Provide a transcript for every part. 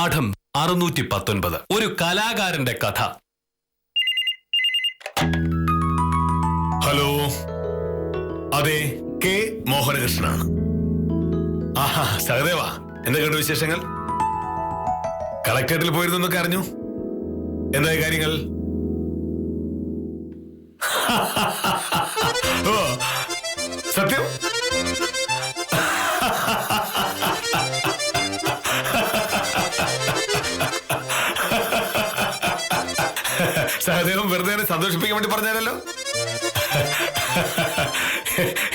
പാഠം 619. ഒരു കലാകാരന്റെ കഥ. ഹലോ, അതെ, കെ മോഹനകൃഷ്ണനാണ്. ആഹാ, സഹദേവാ, എന്തൊക്കെയുണ്ട് വിശേഷങ്ങൾ? കളക്ടറേറ്റിൽ പോയിരുന്നൊക്കെ അറിഞ്ഞു. എന്തായി കാര്യങ്ങൾ? ഓ, സത്യം? സഹദേവം വെറുതെ സന്തോഷിപ്പിക്കാൻ വേണ്ടി പറഞ്ഞാലല്ലോ.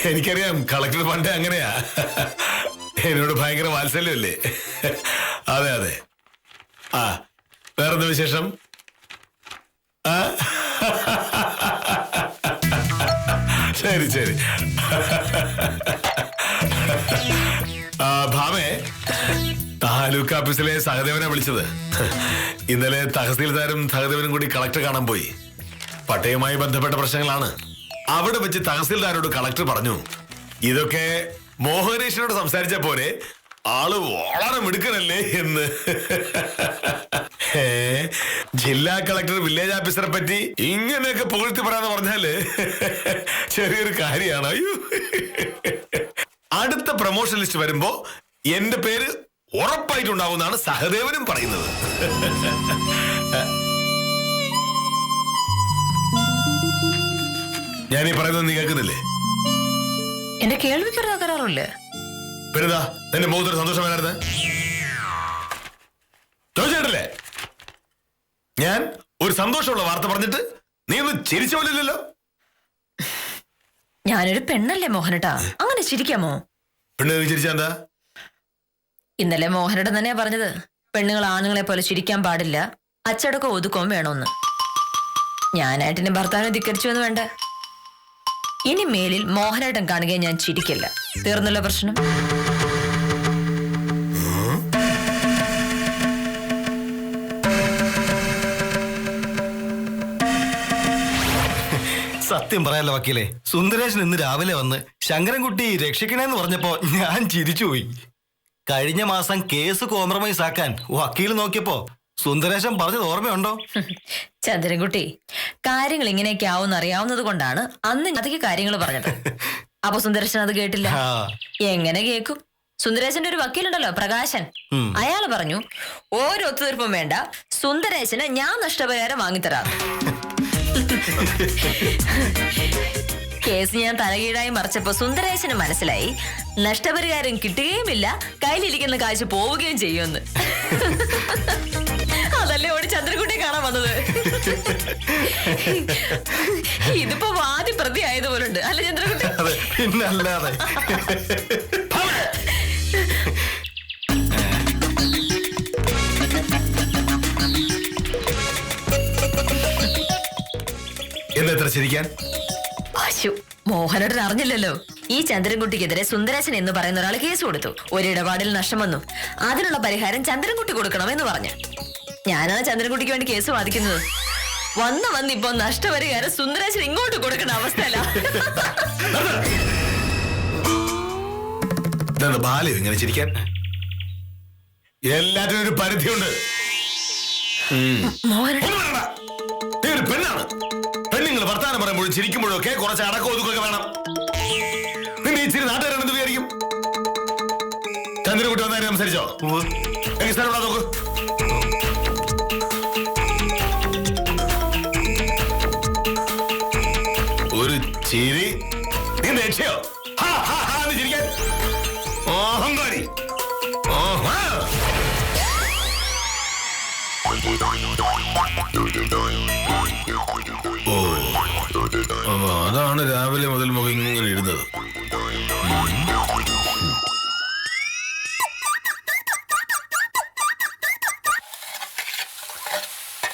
എനിക്കറിയാം, കളക്ടർ പണ്ടേ അങ്ങനെയാ. എന്നോട് ഭയങ്കര വാത്സല്യമല്ലേ? അതെ അതെ. ആ, വേറെന്താ വിശേഷം? ശരി ശരി. ഭാമേ, താലൂക്ക് ഓഫീസിലെ സഹദേവനെ വിളിച്ചത്. ഇന്നലെ തഹസീൽദാരും സഹദേവനും കൂടി കളക്ടർ കാണാൻ പോയി. പട്ടയവുമായി ബന്ധപ്പെട്ട പ്രശ്നങ്ങളാണ്. അവിടെ വെച്ച് തഹസീൽദാരോട് കളക്ടർ പറഞ്ഞു, ഇതൊക്കെ മോഹനേഷിനോട് സംസാരിച്ച പോലെ ആള് വളരെ മിടുക്കനല്ലേ എന്ന്. ജില്ലാ കളക്ടർ വില്ലേജ് ഓഫീസറെ പറ്റി ഇങ്ങനെയൊക്കെ പുകഴ്ത്തി പറയാന്ന് പറഞ്ഞാല് ചെറിയൊരു കാര്യമാണ്. അയ്യോ, അടുത്ത പ്രൊമോഷൻ ലിസ്റ്റ് വരുമ്പോ എന്റെ പേര് ഉറപ്പായിട്ടുണ്ടാവുമെന്നാണ് സഹദേവനും പറയുന്നത്. ഞാനീ പറയുന്നത് നീ കേൾക്കുന്നില്ലേ? എന്റെ കേൾവിക്ക് തകരാറില്ലേ? പെരുതാ, നിന്റെ മുഖത്തൊരു സന്തോഷം വേണമായിരുന്നേ? ചോദിച്ചിട്ടില്ലേ? ഞാൻ ഒരു സന്തോഷമുള്ള വാർത്ത പറഞ്ഞിട്ട് നീ ഒന്ന് ചിരിച്ച പോലില്ലല്ലോ. ഞാനൊരു പെണ്ണല്ലേ മോഹനട്ടാ, അങ്ങനെ ചിരിക്കാമോ? പെണ്ണ് ചിരിച്ചാ എന്താ? ഇന്നലെ മോഹനട്ടൻ തന്നെയാ പറഞ്ഞത്, പെണ്ണുങ്ങൾ ആണുങ്ങളെ പോലെ ചിരിക്കാൻ പാടില്ല, അച്ചടക്കം ഒതുക്കവും വേണമെന്ന്. ഞാനായിട്ട് എന്റെ ഭർത്താവിനെ ധിക്കരിച്ചു എന്ന് വേണ്ട. ഇനി മേലിൽ മോഹനേട്ടൻ കാണുകയും ഞാൻ ചിരിക്കില്ല. തീർന്നല്ലോ പ്രശ്നം. സത്യം പറയാലോ വക്കീലെ, സുന്ദരേശൻ ഇന്ന് രാവിലെ വന്ന് ശങ്കരൻകുട്ടി രക്ഷിക്കണേന്ന് പറഞ്ഞപ്പോ ഞാൻ ചിരിച്ചുപോയി. കഴിഞ്ഞ മാസം കേസ് കോംപ്രമൈസ് ആക്കാൻ വക്കീൽ നോക്കിയപ്പോ സുന്ദരേശൻ പറഞ്ഞത് ഓർമ്മയുണ്ടോ? ചന്ദ്രൻകുട്ടി, കാര്യങ്ങൾ ഇങ്ങനെയൊക്കെ ആവുമെന്ന് അറിയാവുന്നത് കൊണ്ടാണ് അന്ന് അധികം കാര്യങ്ങൾ പറഞ്ഞത്. അപ്പൊ സുന്ദരേശൻ അത് കേട്ടില്ല. എങ്ങനെ കേൾക്കും? സുന്ദരേശന്റെ ഒരു വക്കീലുണ്ടല്ലോ, പ്രകാശൻ, അയാള് പറഞ്ഞു, ഓരോ ഒത്തുതീർപ്പും വേണ്ട, സുന്ദരേശന് ഞാൻ നഷ്ടപരിഹാരം വാങ്ങിത്തരാം. കേസ് ഞാൻ തലകീഴായി മറിച്ചപ്പോ സുന്ദരേശന് മനസ്സിലായി നഷ്ടപരിഹാരം കിട്ടുകയുമില്ല, കയ്യിലിരിക്കുന്ന കാശ് പോവുകയും ചെയ്യുമെന്ന്. അതല്ലേ ഓടി ചന്ദ്രൻകുട്ടിയെ കാണാൻ വന്നത്. ഇതിപ്പോ വാദി പ്രതി ആയതുപോലുണ്ട് അല്ലെ ചന്ദ്രൻകുട്ടി? പിന്നല്ലാതെ. എന്നെത്ര ചിരിക്കാൻ? മോഹനോട് അറിഞ്ഞില്ലല്ലോ, ഈ ചന്ദ്രൻകുട്ടിക്കെതിരെ സുന്ദരേശൻ എന്ന് പറയുന്ന ഒരാൾ കേസ് കൊടുത്തു. ഒരിടപാടിൽ നഷ്ടം വന്നു, അതിനുള്ള പരിഹാരം ചന്ദ്രൻകുട്ടി കൊടുക്കണം എന്ന് പറഞ്ഞു. ഞാനാണ് ചന്ദ്രൻകുട്ടിക്ക് വേണ്ടി കേസ് വാദിക്കുന്നത്. വന്നിപ്പോ നഷ്ടപരിഹാരം സുന്ദരേശൻ ഇങ്ങോട്ട് കൊടുക്കുന്ന അവസ്ഥയല്ല. ബാലയോ ഇങ്ങനെ ചിരിക്കാൻ? എല്ലാത്തിനും ഒരു പരിധിയുണ്ട്. ഒരു പെണ്ണാണ്. പെണ്ണുങ്ങൾ വർത്താനം പറയുമ്പോഴും ചിരിക്കുമ്പോഴും ഒക്കെ കുറച്ച് അടക്കം ഒതുക്കൊക്കെ വേണം. നിന്നെ ഇച്ചിരി നാട്ടുകാരെന്ത് വിചാരിക്കും? ചന്ദ്രൻകുട്ടി വന്നാലും സംസാരിച്ചോ? എനിക്ക് സ്ഥലം നോക്കൂ. ഒരു ചിരി നീ രക്ഷയോ? ചിരിക്കാൻ ഓഹങ്കാരി. അതാണ് രാവിലെ മുതൽ മുഖം ഇങ്ങനെ ഇരുന്നത്.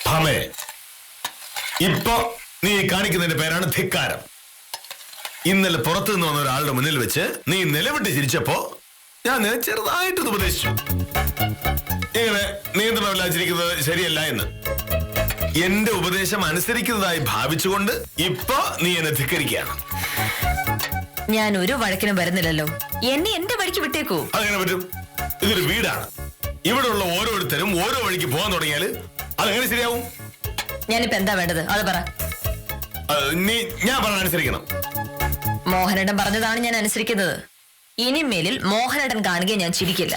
ഭാമേ, ഇപ്പൊ നീ കാണിക്കുന്നതിന്റെ പേരാണ് ധിക്കാരം. ഇന്നലെ പുറത്തു നിന്ന് വന്ന ഒരാളുടെ മുന്നിൽ വെച്ച് നീ നിലവിട്ട് ചിരിച്ചപ്പോ ഞാൻ ചെറുതായിട്ടൊന്ന് ഉപദേശിച്ചു, ഇങ്ങനെ നിയന്ത്രണമില്ലാതിരിക്കുന്നത് ശരിയല്ല എന്ന്. എന്റെ ഉപദേശം അനുസരിക്കുന്നതായി ഭാവിച്ചുകൊണ്ട് ഇപ്പൊ നീ എന്നെ ധിക്കരിക്കുകയാണ്. ഞാൻ ഒരു വഴക്കിനും വരുന്നില്ലല്ലോ, എന്നെ എന്റെ വഴിക്ക് വിട്ടേക്കൂ. അതെങ്ങനെ പറ്റും? ഇതൊരു വീടാണ്. ഇവിടെയുള്ള ഓരോരുത്തരും ഓരോ വഴിക്ക് പോകാൻ തുടങ്ങിയാൽ അതെങ്ങനെ ശരിയാവും? ഞാനിപ്പോ എന്താ വേണ്ടത് അത് പറ. ഞാൻ പറഞ്ഞ അനുസരിക്കണം. മോഹനേട്ടൻ പറഞ്ഞതാണ് ഞാൻ അനുസരിക്കുന്നത്. ഇനിമേലിൽ മോഹനേട്ടൻ കാണുകയും ഞാൻ ചിരിക്കില്ല.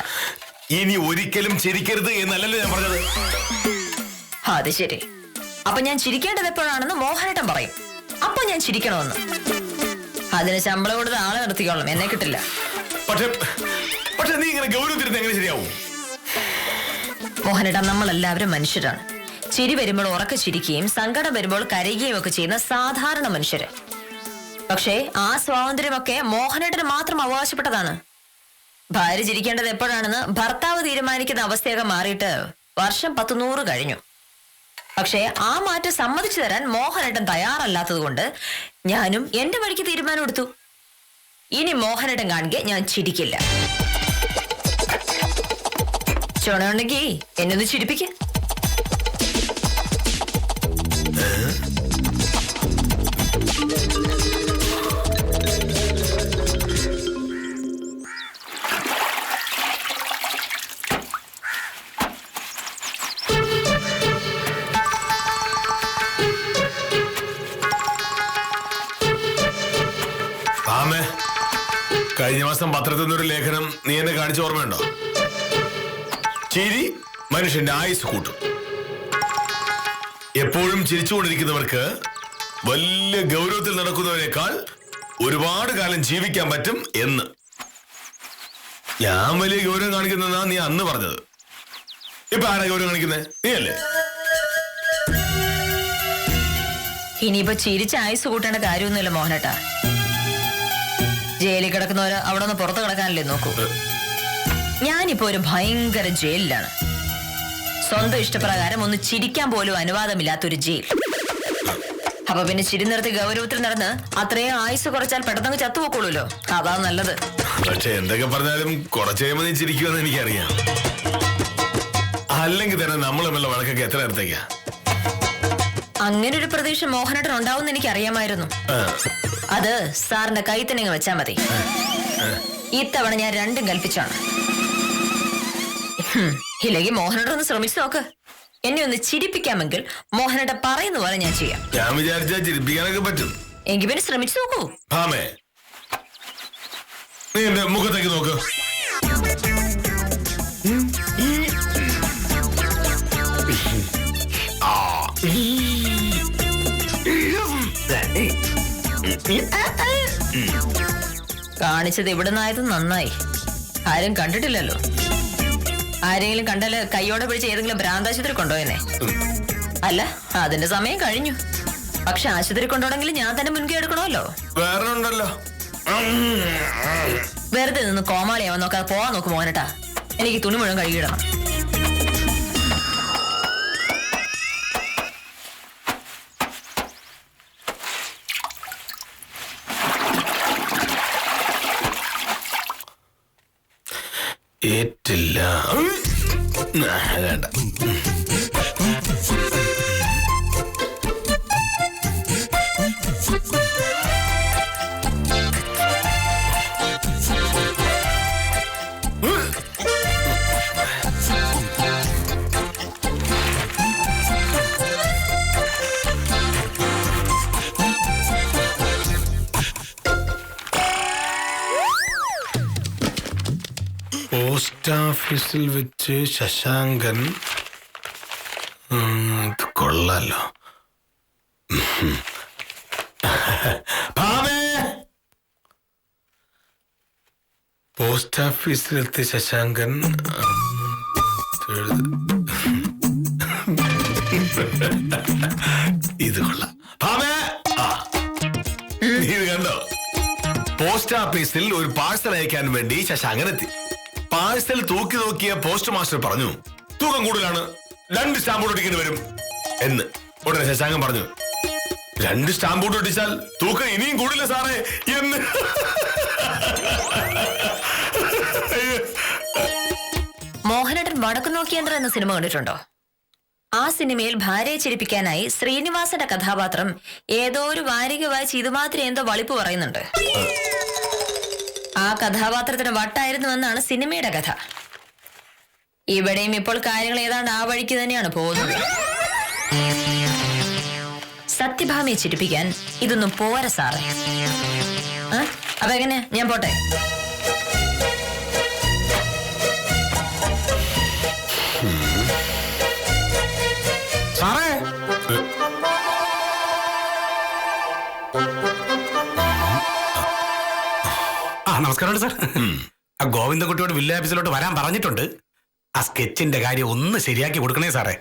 ഇനി ഒരിക്കലും ചിരിക്കരുത് എന്നല്ലല്ലോ ഞാൻ പറഞ്ഞത്. അത് ശരി. അപ്പൊ ഞാൻ ചിരിക്കേണ്ടത് എപ്പോഴാണെന്ന് മോഹനേട്ടൻ പറയും. അപ്പൊ ഞാൻ ചിരിക്കണമെന്ന്. അതിന് ശമ്പളം കൊടുത്ത് ആളെ നിർത്തിക്കോളാം, എന്നെ കിട്ടില്ല. പക്ഷെ നീ ഇങ്ങനെ ഗൗരവത്തിരുന്ന് എങ്ങനെ ശരിയാവും? മോഹനേട്ടൻ, നമ്മളെല്ലാവരും മനുഷ്യരാണ്. ചിരി വരുമ്പോൾ ഉറക്കെ ചിരിക്കുകയും സങ്കടം വരുമ്പോൾ കരയുകയും ഒക്കെ ചെയ്യുന്ന സാധാരണ മനുഷ്യര്. പക്ഷേ ആ സ്വാതന്ത്ര്യമൊക്കെ മോഹനേട്ടന് മാത്രം അവകാശപ്പെട്ടതാണ്. ഭാര്യ ചിരിക്കേണ്ടത് എപ്പോഴാണെന്ന് ഭർത്താവ് തീരുമാനിക്കുന്ന അവസ്ഥയൊക്കെ മാറിയിട്ട് വർഷം 100 കഴിഞ്ഞു. പക്ഷേ ആ മാറ്റം സമ്മതിച്ചു തരാൻ മോഹനേട്ടൻ തയ്യാറല്ലാത്തത് കൊണ്ട് ഞാനും എന്റെ വഴിക്ക് തീരുമാനം എടുത്തു. ഇനി മോഹനേട്ടൻ കാണുക ഞാൻ ചിരിക്കില്ല. ചുണയുണ്ടെങ്കിൽ എന്നൊന്ന് ചിരിപ്പിക്ക. കഴിഞ്ഞ മാസം പത്രത്തിൽ നിന്നൊരു ലേഖനം നീ എന്നെ കാണിച്ച ഓർമ്മയുണ്ടോ? ചിരി മനുഷ്യന്റെ ആയുസ് കൂട്ടും. എപ്പോഴും ചിരിച്ചുകൊണ്ടിരിക്കുന്നവർക്ക് വലിയ ഗൗരവത്തിൽ നടക്കുന്നവരെക്കാൾ ഒരുപാട് കാലം ജീവിക്കാൻ പറ്റും എന്ന്. ഞാൻ വലിയ ഗൗരവം കാണിക്കുന്നതാ നീ അന്ന് പറഞ്ഞത്. ഇപ്പൊ ആരാ ഗൗരവം കാണിക്കുന്നത്? നീ അല്ലേ? ഇനിയിപ്പോ ചിരിച്ച് ആയുസ് കൂട്ടേണ്ട കാര്യമൊന്നുമില്ല മോഹനേട്ടാ. ജയിലിൽ കിടക്കുന്നവര് അവിടെ ഒന്ന് പുറത്ത് കിടക്കാനല്ലേ നോക്കൂ. ഞാനിപ്പോ ഒരു ഭയങ്കര ജയിലിലാണ്. സ്വന്തം ഇഷ്ടപ്രകാരം ഒന്ന് ചിരിക്കാൻ പോലും അനുവാദമില്ലാത്തൊരു ജയിൽ. അപ്പൊ പിന്നെ ചിരി നിർത്തി ഗൗരവത്തിൽ നടന്ന് അത്രയും ആയുസ് കുറച്ചാൽ പെട്ടെന്ന് ചത്തുപോക്കുള്ളൂല്ലോ. അതാ നല്ലത്. പക്ഷെ എന്തൊക്കെ പറഞ്ഞാലും കുറച്ച് കഴിയുമ്പോൾ നീ ചിരിക്കുമെന്ന് എനിക്കറിയാം. അല്ലെങ്കിൽ തന്നെ നമ്മൾ തമ്മിലുള്ള വഴക്കൊക്കെ എത്ര നേരത്തേക്കാ? അങ്ങനെ ഒരു പ്രതീക്ഷ മോഹനേട്ടൻ ഉണ്ടാവും എനിക്കറിയാമായിരുന്നു. അത് സാറിന്റെ കൈ തന്നെ വെച്ചാ മതി. ഇത്തവണ ഞാൻ രണ്ടും കൽപ്പിച്ചാണ്. ഇല്ലെങ്കിൽ മോഹനേട്ടൻ ഒന്ന് ശ്രമിച്ചു നോക്ക്. എന്നെ ഒന്ന് ചിരിപ്പിക്കാമെങ്കിൽ മോഹനേട്ടൻ പറയുന്ന പോലെ ഞാൻ ചെയ്യാം. ഞാൻ വിചാരിച്ചാൽ ചിരിപ്പിക്കാനൊക്കെ പറ്റും. എങ്കിൽ പിന്നെ ശ്രമിച്ചു നോക്കൂ. നീ എന്റെ മുഖത്തേക്ക് നോക്ക്. കാണിച്ചത് ഇവിടുന്നായത് നന്നായി. ആരും കണ്ടിട്ടില്ലല്ലോ. ആരെങ്കിലും കണ്ടാല് കൈയോടെ പിടിച്ച് ഏതെങ്കിലും ഭ്രാന്താശുപത്രി കൊണ്ടുപോയെന്നെ. അല്ല, അതിന്റെ സമയം കഴിഞ്ഞു. പക്ഷെ ആശുപത്രി കൊണ്ടുപോകണമെങ്കിൽ ഞാൻ തന്നെ മുൻകൈ എടുക്കണമല്ലോ. വേറെ ഉണ്ടല്ലോ. വെറുതെ നിന്ന് കോമാളിയാവാൻ നോക്കാതെ പോവാൻ നോക്ക് മോഹനേട്ടാ. എനിക്ക് തുണി മുഴുവൻ കഴുകിയിടണം. ഏറ്റില്ല. വേണ്ട. പോസ്റ്റ് ഓഫീസിൽ വെച്ച് ശശാങ്കൻ. ഇത് കൊള്ളാലോ. പോസ്റ്റ് ഓഫീസിലെത്തി ശശാങ്കൻ. ഇത് കൊള്ളാം. ഇത് കണ്ടോ? പോസ്റ്റ് ഓഫീസിൽ ഒരു പാഴ്സൽ അയക്കാൻ വേണ്ടി ശശാങ്കൻ എത്തി. പാഴ്സൽ തൂക്കി നോക്കിയ പോസ്റ്റ് മാസ്റ്റർ പറഞ്ഞു, തൂക്കം കൂടുതലാണ്, 2 സ്റ്റാമ്പ് ഒട്ടിക്കേണ്ടി വരും എന്ന്. ഉടനെ ശശാങ്കൻ പറഞ്ഞു, 2 സ്റ്റാമ്പ് ഒട്ടിച്ചാൽ തൂക്കം ഇനിയും കൂടില്ല സാറേ എന്ന്. മോഹനേട്ടൻ വടക്കു നോക്കിയന്ത്രം എന്ന സിനിമ കണ്ടിട്ടുണ്ടോ? ആ സിനിമയിൽ ഭാര്യയെ ചിരിപ്പിക്കാനായി ശ്രീനിവാസന്റെ കഥാപാത്രം ഏതോ ഒരു വാരിക വായിച്ച് ഇതുമാതിരി എന്തോ വളിപ്പ് പറയുന്നുണ്ട്. ആ കഥാപാത്രത്തിന് വട്ടായിരുന്നുവെന്നാണ് സിനിമയുടെ കഥ. ഇവിടെയും ഇപ്പോൾ കാര്യങ്ങൾ ഏതാണ്ട് ആ വഴിക്ക് തന്നെയാണ് പോകുന്നത്. സത്യഭാമയെ ചിരിപ്പിക്കാൻ ഇതൊന്നും പോര സാറേ. അപ്പൊ എങ്ങനെ, ഞാൻ പോട്ടെ? സാറേ, നമസ്കാരമുണ്ട് സാർ. ആ ഗോവിന്ദൻകുട്ടിയോട് വില്ലേജ് ഓഫീസിലോട്ട് വരാൻ പറഞ്ഞിട്ടുണ്ട്. ആ സ്കെച്ചിന്റെ കാര്യം ഒന്ന് ശരിയാക്കി കൊടുക്കണേ സാറേ.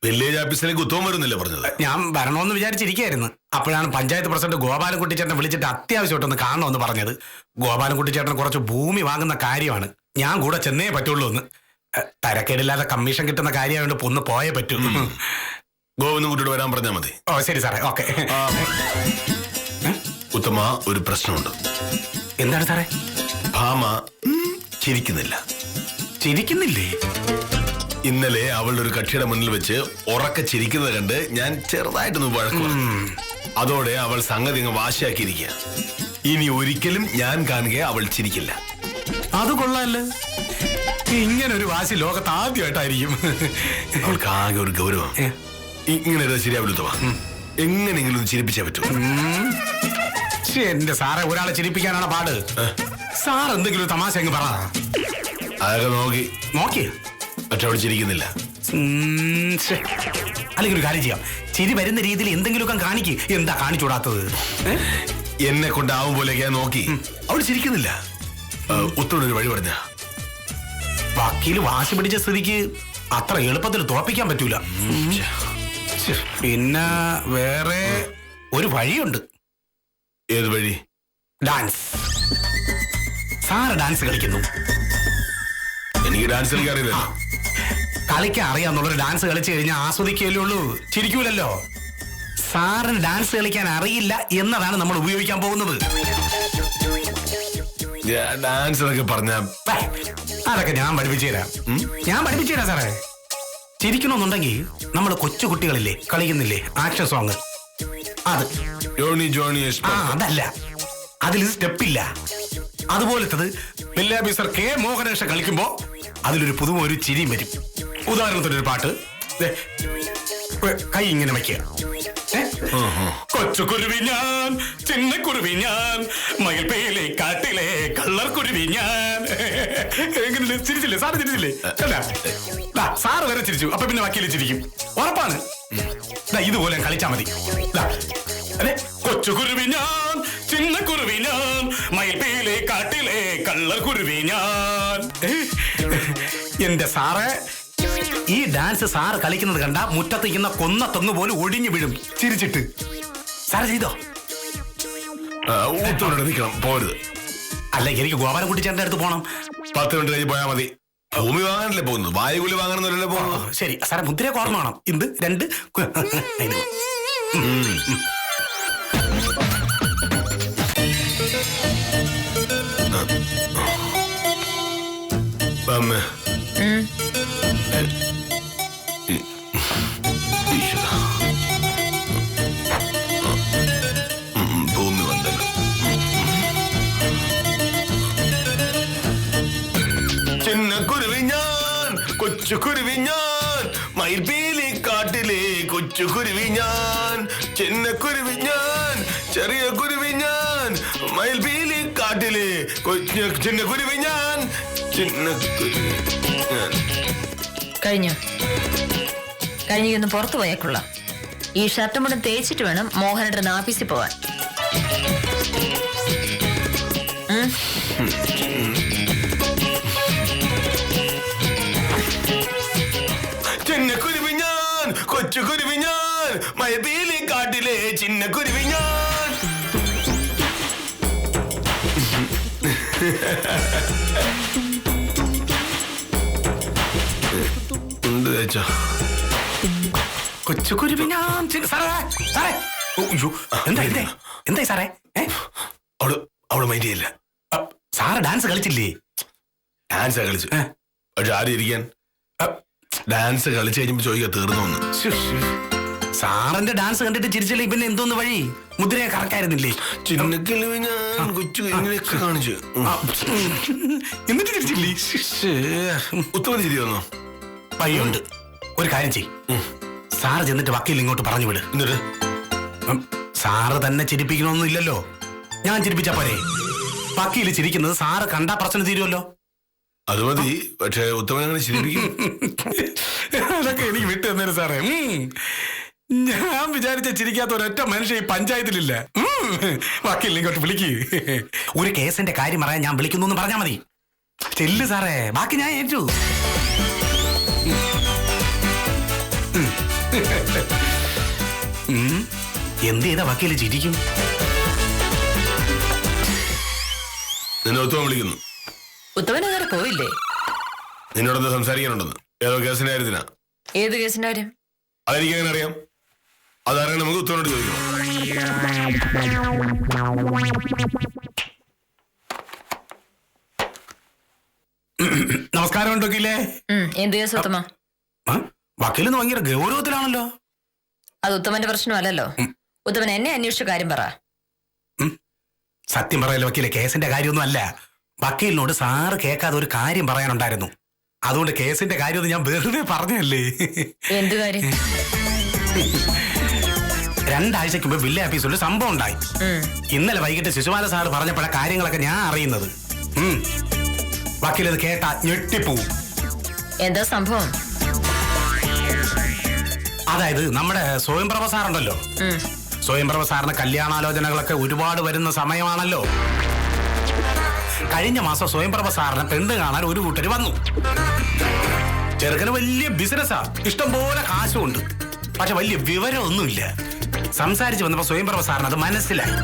വില്ലേജ് ഓഫീസിലേക്ക് ഉത്തമം വരുന്നില്ല പറഞ്ഞത്? ഞാൻ വരണമെന്ന് വിചാരിച്ചിരിക്കുകയായിരുന്നു. അപ്പോഴാണ് പഞ്ചായത്ത് പ്രസിഡന്റ് ഗോപാലൻകുട്ടി ചേട്ടനെ വിളിച്ചിട്ട് അത്യാവശ്യമായിട്ടൊന്ന് കാണണമെന്ന് പറഞ്ഞത്. ഗോപാലൻകുട്ടി ചേട്ടൻ കുറച്ച് ഭൂമി വാങ്ങുന്ന കാര്യമാണ്, ഞാൻ കൂടെ ചെന്നേ പറ്റുള്ളൂ എന്ന്. തരക്കേടില്ലാതെ കമ്മീഷൻ കിട്ടുന്ന കാര്യമായതുകൊണ്ട് ഒന്ന് പോയേ പറ്റൂ. ഗോവിന്ദൻകുട്ടിയോട് വരാൻ പറഞ്ഞാൽ മതി. ഓ ശരി സാറേ, ഓക്കെ. ഉത്തമ, ഒരു പ്രശ്നമുണ്ട്. എന്താണ് സാറേ? ഭാമ ചിരിക്കുന്നില്ല. ചിരിക്കുന്നില്ലേ? ഇന്നലെ അവളുടെ ഒരു കക്ഷിയുടെ മുന്നിൽ വെച്ച് ഉറക്കെ ചിരിക്കുന്നത് കണ്ട് ഞാൻ ചെറുതായിട്ടൊന്ന് വഴക്കു. അതോടെ അവൾ സംഗതി അങ്ങ് വാശിയാക്കിയിരിക്കുക. ഇനി ഒരിക്കലും ഞാൻ കാണുക അവൾ ചിരിക്കില്ല. അത് കൊള്ളാല്ലേ, ഇങ്ങനെ ഒരു വാശി ലോകത്ത് ആദ്യമായിട്ടായിരിക്കും. അവൾക്ക് ആകെ ഒരു ഗൗരവം. ഇങ്ങനെ ശരിയാവില്ല. എങ്ങനെയെങ്കിലും ഒന്ന് ചിരിപ്പിച്ചേ പറ്റൂ. എന്റെ സാറെ, ഒരാളെ ചിരിപ്പിക്കാനാണ് പാട്. സാർ എന്തെങ്കിലും തമാശ അങ്ങ് പറ. അതൊക്കെ നോക്കി പക്ഷെ അവൾ ചിരിക്കുന്നില്ല. അല്ലെങ്കിൽ ഒരു കാര്യം ചെയ്യാം, ചിരി വരുന്ന രീതിയിൽ എന്തെങ്കിലുമൊക്കെ കാണിക്ക്. എന്താ കാണിച്ചൂടാത്തത്? എന്നെ കൊണ്ടാവും പോലെയൊക്കെ നോക്കി അവൾ ചിരിക്കുന്നില്ല. ഉത്തരൊരു വഴി പറഞ്ഞ വക്കീല് വാശി പിടിച്ച സ്ഥിതിക്ക് അത്ര എളുപ്പത്തിൽ തോൽപ്പിക്കാൻ പറ്റൂല. പിന്നെ വേറെ ഒരു വഴിയുണ്ട്. ഏത് വഴി? ഡാൻസ്. സാറ് ഡാൻസ് കളിക്കുന്നു. എനിക്ക് ഡാൻസ് കളിക്കാറില്ല. കളിക്കാൻ അറിയാന്നുള്ളൊരു ഡാൻസ് കളിച്ചു കഴിഞ്ഞാൽ ആസ്വദിക്കല്ലേ ഉള്ളൂ, ചിരിക്കൂലല്ലോ. സാറിന് ഡാൻസ് കളിക്കാൻ അറിയില്ല എന്നതാണ് നമ്മൾ ഉപയോഗിക്കാൻ പോകുന്നത്. ഡാൻസ് എന്നൊക്കെ പറഞ്ഞ അതൊക്കെ ഞാൻ പഠിപ്പിച്ചു തരാം. ഞാൻ പഠിപ്പിച്ചു തരാം സാറേ. ചിരിക്കണമെന്നുണ്ടെങ്കിൽ നമ്മൾ കൊച്ചു കുട്ടികളില്ലേ കളിക്കുന്നില്ലേ ആക്ഷൻ സോങ്, അത് ജോണി ജോണി അതല്ല, അതിൽ സ്റ്റെപ്പില്ല. അതുപോലത്തത് വില്ലേജ് ഓഫീസർ കെ മോഹനേഷ കളിക്കുമ്പോ അതിലൊരു പുതുമ ഒരു ചിരിയും വരും. ഉദാഹരണത്തിനൊരു പാട്ട്, കൈ ഇങ്ങനെ വയ്ക്കുക. കൊച്ചുകുരുവി ഞാൻ, ചിന്നക്കുരുവി ഞാൻ, മയിൽപേയിലെ കാട്ടിലെ കള്ളർക്കുരുവി ഞാൻ. എങ്ങനെ ചിരിച്ചില്ലേ സാറ്? ചിരിച്ചില്ലേ? സാറ് വരെ ചിരിച്ചു, അപ്പൊ പിന്നെ വക്കീല് ചിരിക്കും, ഉറപ്പാണ്. ഇതുപോലെ കളിച്ചാ മതി. അതെ, കൊച്ചുകുരുവി ഞാൻ, ചിന്നക്കുരുവി ഞാൻ, മയിൽപേയിലെ കാട്ടിലെ കള്ളർക്കുരുവി ഞാൻ. എന്റെ സാറ്, ഈ ഡാൻസ് സാറ് കളിക്കുന്നത് കണ്ട മുറ്റത്ത് ഇരിക്കുന്ന കൊന്ന തൊങ്ങ് പോലും ഒടിഞ്ഞു വീഴും ചിരിച്ചിട്ട്. സാറ് ചെയ്തോ? നിൽക്കണം, പോരുത്. അല്ല, എനിക്ക് ഗോപാലൻകുട്ടി ചേട്ടൻ്റെ അടുത്ത് പോകണം. 10 മിനിറ്റ് കഴിഞ്ഞ് പോയാൽ മതി. ഭൂമി വാങ്ങാനല്ലേ പോകുന്നു, വായുകൂലി വാങ്ങണമെന്നല്ലേ പോകുന്നു. ശരി സാറേ, മുദ്രയൊക്കെ ഓർമ്മ വേണം. ഇത് 2 ഭൂമി വന്നല്ലോ. ചിന്നക്കുരുവി ഞാൻ, കൊച്ചുകുരുവി ഞാൻ, മയിൽപീലി കാട്ടിലെ കൊച്ചുകുരുവി ഞാൻ, ചിന്നക്കുരുവി ഞാൻ, ചെറിയ കുരുവി ഞാൻ, മയിൽപീലി കാട്ടിലെ ചിന്നക്കുരുവി ഞാൻ, ചിന്നക്കുരുവി ഞാൻ. കഴിഞ്ഞൊന്ന് പുറത്തു പോയേക്കുള്ള. ഈ ഷർട്ടും കൂടെ തേച്ചിട്ട് വേണം മോഹനേട്ടൻ ആഫീസിൽ പോവാൻ. ചിന്നക്കുരുവി ഞാൻ, കൊച്ചുകുരുവി ഞാൻ, മയിൽപീലി കാട്ടിലെ ചിന്നക്കുരുവി ഞാൻ. എന്ത് തേച്ചാ? കൊച്ചുകുരുവി ഞാൻ. എന്തായി സാറേ? അവള് മൈൻഡ് ചെയ്യില്ല. Sir dance കളിച്ചില്ലേ? ഡാൻസ് കളിച്ചു, പക്ഷെ ആരും ഇരിക്കാൻ. ഡാൻസ് കളിച്ചു കഴിഞ്ഞപ്പോ ചോദിക്കുക തീർന്നു. സാറിന്റെ ഡാൻസ് കണ്ടിട്ട് ചിരിച്ചില്ലേ പിന്നെ എന്തോന്ന് വഴി മുദ്രയെ കറക്കായിരുന്നില്ലേ? ചിന്നക്കിളിവ് ഞാൻ കൊച്ചു ഇങ്ങനെയൊക്കെ കാണിച്ചു. എന്നിട്ട് ചിരിച്ചില്ലേ? ഉത്തമൻ ചിരി വന്നോ? വഴിയുണ്ട്. ഒരു കാര്യം ചെയ്, സാറ് ചെന്നിട്ട് വക്കീൽ ഇങ്ങോട്ട് പറഞ്ഞു വിട്. എന്നിട്ട് സാറ് തന്നെ ചിരിപ്പിക്കണമെന്നില്ലല്ലോ, ഞാൻ ചിരിപ്പിച്ചാ പോരെ? വക്കീല് ചിരിക്കുന്നത് സാറ് കണ്ടാ പ്രശ്നം തീരുമല്ലോ. അത് മതി. പക്ഷെ ഉത്തമൻ അങ്ങനെ ചിരിപ്പിക്കും. അതൊക്കെ എനിക്ക് വിട്ടു തന്നേരും സാറേ. ഞാൻ വിചാരിച്ച ചിരിക്കാത്ത ഒരൊറ്റ മനുഷ്യ ഈ പഞ്ചായത്തിലില്ല. വക്കീലിനെ ഇങ്ങോട്ട് വിളിക്ക്. ഒരു കേസിന്റെ കാര്യം പറയാൻ ഞാൻ വിളിക്കുന്നു എന്ന് പറഞ്ഞാൽ മതി. ചെല്ല് സാറേ, ബാക്കി ഞാൻ ഏറ്റു. എന്ത് ചെയ്താ വക്കീല് ചിരിക്കും? നിന്നെ ഉത്തമൻ വിളിക്കുന്നു. ഉത്തമൻ അങ്ങനെ പോയില്ലേ? നിന്നോടൊന്ന് സംസാരിക്കാനുണ്ടെന്ന്. ഏതോ കേസിന്റെ കാര്യത്തിനാ. ഏത് കേസിന്റെ കാര്യം? അതെനിക്ക് എങ്ങനെ അറിയാം? അതറിയാൻ നമുക്ക് ഉത്തമനോട് ചോദിക്കണം. നമസ്കാരം ഉണ്ടോക്കില്ലേ? എന്ത് കേസ് ഉത്തമ? വക്കീലെന്ന് ഭയങ്കര ഗൗരവത്തിലാണല്ലോ. അത് ഉത്തമന്റെ പ്രശ്നമല്ലല്ലോ. ഉത്തമൻ എന്നെ അന്വേഷിച്ച കാര്യം പറ. സത്യം പറയല്ലോ വക്കീലെ, കേസിന്റെ കാര്യമൊന്നും അല്ല. വക്കീലിനോട് സാറ് കേൾക്കാതെ ഒരു കാര്യം പറയാനുണ്ടായിരുന്നു. അതുകൊണ്ട് കേസിന്റെ കാര്യമൊന്നും ഞാൻ വെറുതെ പറഞ്ഞല്ലേ. എന്ത് കാര്യം? 2 ആഴ്ചക്ക് മുമ്പ് വില്ലേജ് ഓഫീസിൽ ഒരു സംഭവം ഉണ്ടായി. ഇന്നലെ വൈകിട്ട് ശിശുപാല സാറ് പറഞ്ഞപ്പോഴ കാര്യങ്ങളൊക്കെ ഞാൻ അറിയുന്നത്. വക്കീലത് കേട്ടാ ഞെട്ടിപ്പോവും. എന്താ സംഭവം? അതായത് നമ്മുടെ സ്വയംപ്രഭ സാറുണ്ടല്ലോ, സ്വയംപ്രഭ സാറിന് കല്യാണാലോചനകളൊക്കെ ഒരുപാട് വരുന്ന സമയമാണല്ലോ. കഴിഞ്ഞ മാസം സ്വയംപ്രഭ സാറിന് പെണ്ണ് കാണാൻ ഒരു കൂട്ടര് വന്നു. ചെറുക്കന് വലിയ ബിസിനസ്സാ, ഇഷ്ടംപോലെ കാശുണ്ട്. പക്ഷെ വലിയ വിവരമൊന്നുമില്ല. സംസാരിച്ച് വന്നപ്പോ സ്വയംപ്രഭ സാറിന് അത് മനസ്സിലായി.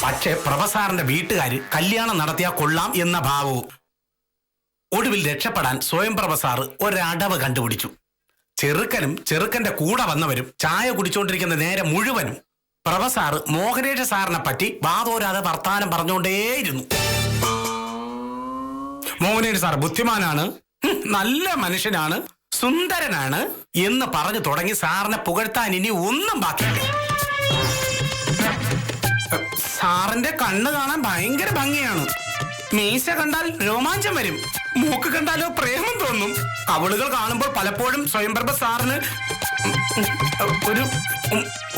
പക്ഷെ പ്രഭ സാറിന്റെ വീട്ടുകാര് കല്യാണം നടത്തിയാൽ കൊള്ളാം എന്ന ഭാവവും. ഒടുവിൽ രക്ഷപ്പെടാൻ സ്വയംപ്രഭ സാറ് ഒരടവ് കണ്ടുപിടിച്ചു. ചെറുക്കനും ചെറുക്കന്റെ കൂടെ വന്നവരും ചായ കുടിച്ചുകൊണ്ടിരിക്കുന്ന നേരം മുഴുവനും പ്രഭ സാറ് മോഹനേഷ സാറിനെ പറ്റി വാതോരാതെ വർത്താനം പറഞ്ഞുകൊണ്ടേയിരുന്നു. മോഹനേഷ സാർ ബുദ്ധിമാനാണ്, നല്ല മനുഷ്യനാണ്, സുന്ദരനാണ് എന്ന് പറഞ്ഞു തുടങ്ങി സാറിനെ പുകഴ്ത്താൻ ഇനി ഒന്നും ബാക്കിയില്ല. സാറിന്റെ കണ്ണ് കാണാൻ ഭയങ്കര ഭംഗിയാണ്. മീശ കണ്ടാൽ രോമാഞ്ചം വരും, മൂക്ക് കണ്ടാലോ പ്രേമം തോന്നും. കവളുകൾ കാണുമ്പോൾ പലപ്പോഴും സ്വയംപ്രഭ സാറിന് ഒരു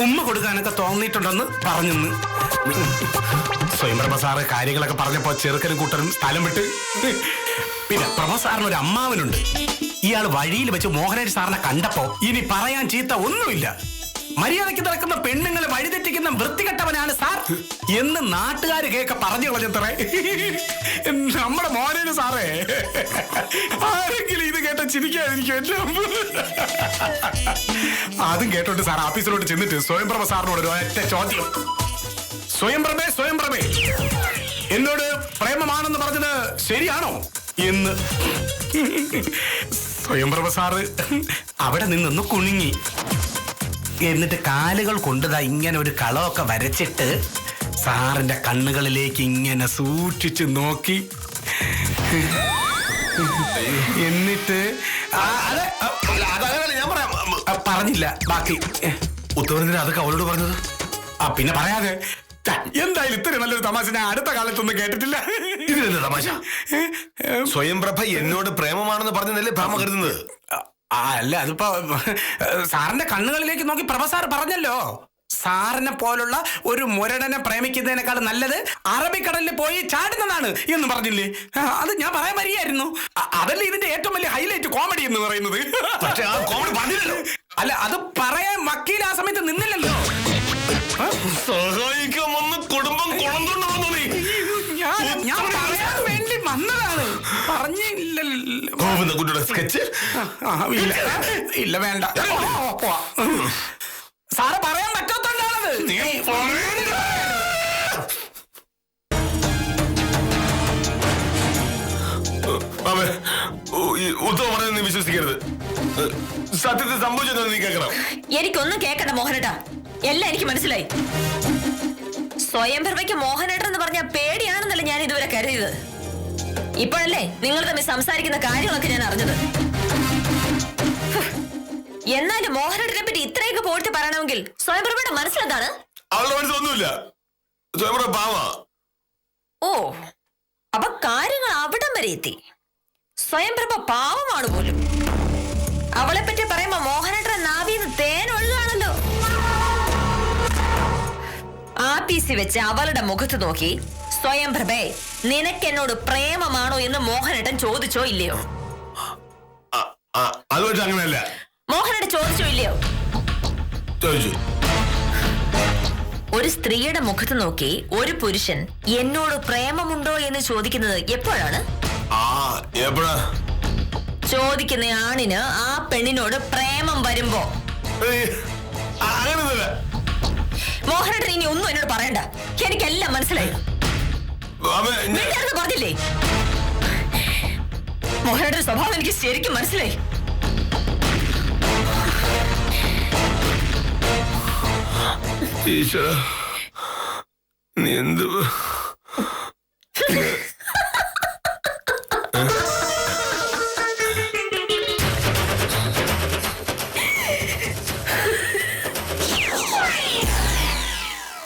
ഉമ്മ കൊടുക്കാനൊക്കെ തോന്നിയിട്ടുണ്ടെന്ന് പറഞ്ഞു. സ്വയംപ്രഭ സാറ് കാര്യങ്ങളൊക്കെ പറഞ്ഞപ്പോ ചെറുക്കനും കൂട്ടരും സ്ഥലം വിട്ട്. പിന്നെ പ്രഭ സാറിന് ഒരു അമ്മാവനുണ്ട്. ഇയാൾ വഴിയിൽ വെച്ച് മോഹനേഷ് സാറിനെ കണ്ടപ്പോ ഇനി പറയാൻ ചീത്ത ഒന്നുമില്ല. മര്യാദയ്ക്ക് നടക്കുന്ന പെണ്ണുങ്ങളെ വഴിതെറ്റിക്കുന്ന വൃത്തികെട്ടവനാണ് സാർ എന്ന് നാട്ടുകാര് കേൾക്ക പറഞ്ഞു കളഞ്ഞത്രേ. നമ്മുടെ മോഹനേഷ് സാറേ, ആരെങ്കിലും ഇത് കേട്ട ചിരിക്കാതിരിക്കും. അതും കേട്ടോണ്ട് സാർ ഓഫീസിലോട്ട് ചെന്നിട്ട് സ്വയംപ്രഭ സാറിനോട് ഒരു ഒറ്റ ചോദ്യം. സ്വയംപ്രഭേ, എന്നോട് പ്രേമമാണെന്ന് പറഞ്ഞത് ശരിയാണോ എന്ന്. സ്വയംപ്രഭ സാറ് അവിടെ നിന്നൊന്ന് കുണുങ്ങി. എന്നിട്ട് കാലുകൾ കൊണ്ടുതാ ഇങ്ങനെ ഒരു കളമൊക്കെ വരച്ചിട്ട് സാറിന്റെ കണ്ണുകളിലേക്ക് ഇങ്ങനെ സൂക്ഷിച്ചു നോക്കി. എന്നിട്ട് ഞാൻ പറയാം. പറഞ്ഞില്ല ബാക്കി. ഉത്തമനെന്തിനാ അതൊക്കെ അവളോട് പറഞ്ഞത്? പിന്നെ പറയാതെ. എന്തായാലും ഇത്രയും നല്ലൊരു തമാശ ഞാൻ അടുത്ത കാലത്തൊന്നും കേട്ടിട്ടില്ല. ഇതിലെന്താ തമാശ? സ്വയംപ്രഭ എന്നോട് പ്രേമമാണെന്ന് പറഞ്ഞതല്ലേ ഭാമ കരുതുന്നത്? അല്ല, അതിപ്പോ സാറിന്റെ കണ്ണുകളിലേക്ക് നോക്കി പ്രഭ സാർ പറഞ്ഞല്ലോ, സാറിനെ പോലുള്ള ഒരു മുരടനെ പ്രേമിക്കുന്നതിനേക്കാൾ നല്ലത് അറബിക്കടലിൽ പോയി ചാടുന്നതാണ് എന്ന് പറഞ്ഞില്ലേ? അത് ഞാൻ പറയാൻ വരികയായിരുന്നു. അതല്ലേ ഇതിന്റെ ഏറ്റവും വലിയ ഹൈലൈറ്റ് കോമഡി എന്ന് പറയുന്നത്. പക്ഷെ ആ കോമഡി പറഞ്ഞില്ലല്ലോ. അല്ല, അത് പറയാൻ വക്കീൽ ആ സമയത്ത് നിന്നില്ലല്ലോ. സഹായിക്കാൻ വന്ന് കുടുംബം കുളന്തോണ്ടാണെന്നോ നീ? ഞാൻ പറയാൻ വേണ്ടി വന്നതാണ്, പറഞ്ഞില്ലല്ലോ. ഗോവിന്ദൻകുട്ടിയുടെ സ്കെച്ച് ഇല്ല, വേണ്ട. സാറ് പറയാൻ പറ്റാത്തോണ്ടാണത്. ഉത്തമ പറയുന്നത് നീ വിശ്വസിക്കരുത്. സത്യത്തിൽ സംഭവിച്ചത് നീ കേൾക്കണം. എനിക്കൊന്നും കേക്കണ്ട മോഹനേട്ടാ, എല്ലാം എനിക്ക് മനസ്സിലായി. സ്വയംപ്രഭയ്ക്ക് മോഹനേട്ടൻ എന്ന് പറഞ്ഞ പേടിയാണെന്നല്ല ഞാൻ ഇതുവരെ കരുതിയത്. ഇപ്പോഴല്ലേ നിങ്ങൾ തമ്മിൽ സംസാരിക്കുന്ന കാര്യങ്ങളൊക്കെ ഞാൻ അറിഞ്ഞത്. എന്നാലും മോഹനേട്ടനെ പറ്റി ഇത്രയൊക്കെ പോയിട്ട് പറയണമെങ്കിൽ സ്വയംപ്രഭയുടെ മനസ്സിലെന്താണ്? അവളുടെ മനസ്സിലൊന്നുമില്ല. സ്വയംപ്രഭ പാവാ. ഓ, അപ്പൊ കാര്യങ്ങൾ അവിടം വരെ എത്തി. സ്വയംപ്രഭ പാവമാണ് പോലും. അവളെ പറ്റി പറയുമ്പോ മോഹനേട്ടൻ നാവിന്ന് തേൻ ഒഴുകാണല്ലോ. ആപ്പീസി വെച്ച് അവളുടെ മുഖത്ത് നോക്കി, സ്വയംപ്രഭേ നിനക്ക് എന്നോട് പ്രേമമാണോ എന്ന് മോഹനേട്ടൻ ചോദിച്ചോ ഇല്ലയോ? അത് പക്ഷെ അങ്ങനെയല്ല. മോഹനേട്ടൻ ചോദിച്ചോ ഇല്ലയോ? ചോദിച്ചു. ഒരു സ്ത്രീയുടെ മുഖത്ത് നോക്കി ഒരു പുരുഷൻ എന്നോട് പ്രേമമുണ്ടോ എന്ന് ചോദിക്കുന്നത് എപ്പോഴാണ്? എപ്പോഴാ ചോദിക്കുന്ന ആണിന് ആ പെണ്ണിനോട് പ്രേമം വരുമ്പോ. അങ്ങനെയൊന്നുമില്ല. മോഹനേട്ടൻ ഇനി ഒന്നും എന്നോട് പറയണ്ട, എനിക്കെല്ലാം മനസ്സിലായി. പറഞ്ഞില്ലേ, മോഹനേട്ടന്റെ സ്വഭാവം എനിക്ക് ശരിക്കും മനസ്സിലായി. ഈശ്വര, നീ എന്ത്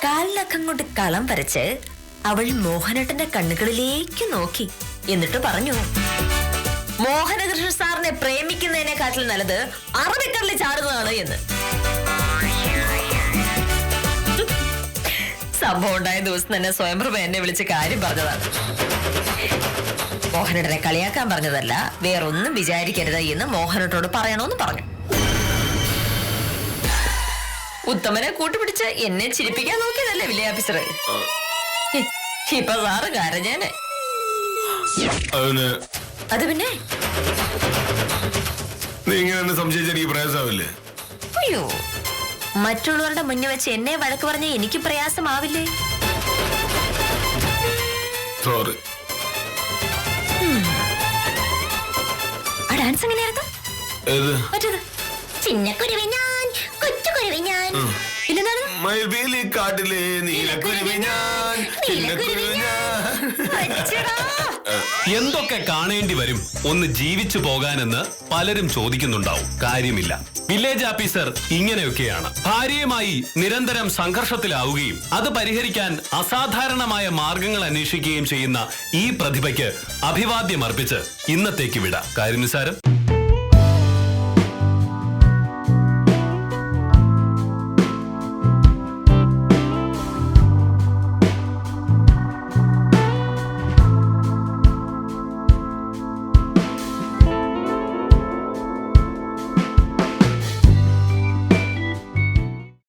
കാലിലക്കം കൊണ്ട് കളം വരച്ച് അവൾ മോഹനേട്ടന്റെ കണ്ണുകളിലേക്ക് നോക്കി. എന്നിട്ട് പറഞ്ഞു, മോഹനകൃഷ്ണ സാറിനെ പ്രേമിക്കുന്നതിനെക്കാട്ടിൽ നല്ലത് അറബിക്കടലിൽ ചാടുന്നതാണ് എന്ന്. സംഭവം ഉണ്ടായ ദിവസം തന്നെ സ്വയംപ്രഭ എന്നെ വിളിച്ച് കാര്യം പറഞ്ഞതാണ്. മോഹനേട്ടനെ കളിയാക്കാൻ പറഞ്ഞതല്ല, വേറൊന്നും വിചാരിക്കരുത് എന്ന് മോഹനേട്ടനോട് പറയണമെന്ന് പറഞ്ഞു. ഉത്തമനെ കൂട്ടുപിടിച്ച് എന്നെ ചിരിപ്പിക്കാൻ നോക്കിയതല്ലേ വില്ലേ ഓഫീസർ? ഇപ്പൊ സാറ് കരഞ്ഞേനെ. അത് പിന്നെ നീ ഇങ്ങനെ സംശയിച്ച എനിക്ക് പ്രയാസമാവില്ലേ? അയ്യോ, മറ്റുള്ളവരുടെ മുന്നിൽ വെച്ച് എന്നെ വഴക്ക് പറഞ്ഞ എനിക്ക് പ്രയാസമാവില്ലേ? സോറി. ആ ഡാൻസ് എങ്ങനെയായിരുന്നു? മറ്റേത് ചിന്നക്കുരുവി ഞാൻ, കൊച്ചുകുരുവി ഞാൻ, പിന്നെന്താണ്? മയിൽപീലിക്കാട്ടിലെ നീലക്കുരുവി ഞാൻ, ചിന്നക്കുരുവി ഞാൻ. എന്തൊക്കെ കാണേണ്ടി വരും ഒന്ന് ജീവിച്ചു പോകാനെന്ന് പലരും ചോദിക്കുന്നുണ്ടാവും. കാര്യമില്ല. വില്ലേജ് ഓഫീസർ ഇങ്ങനെയൊക്കെയാണ്. ഭാര്യയുമായി നിരന്തരം സംഘർഷത്തിലാവുകയും അത് പരിഹരിക്കാൻ അസാധാരണമായ മാർഗങ്ങൾ അന്വേഷിക്കുകയും ചെയ്യുന്ന ഈ പ്രതിഭയ്ക്ക് അഭിവാദ്യം അർപ്പിച്ച് ഇന്നത്തേക്ക് വിടാം. കാര്യം നിസാരം.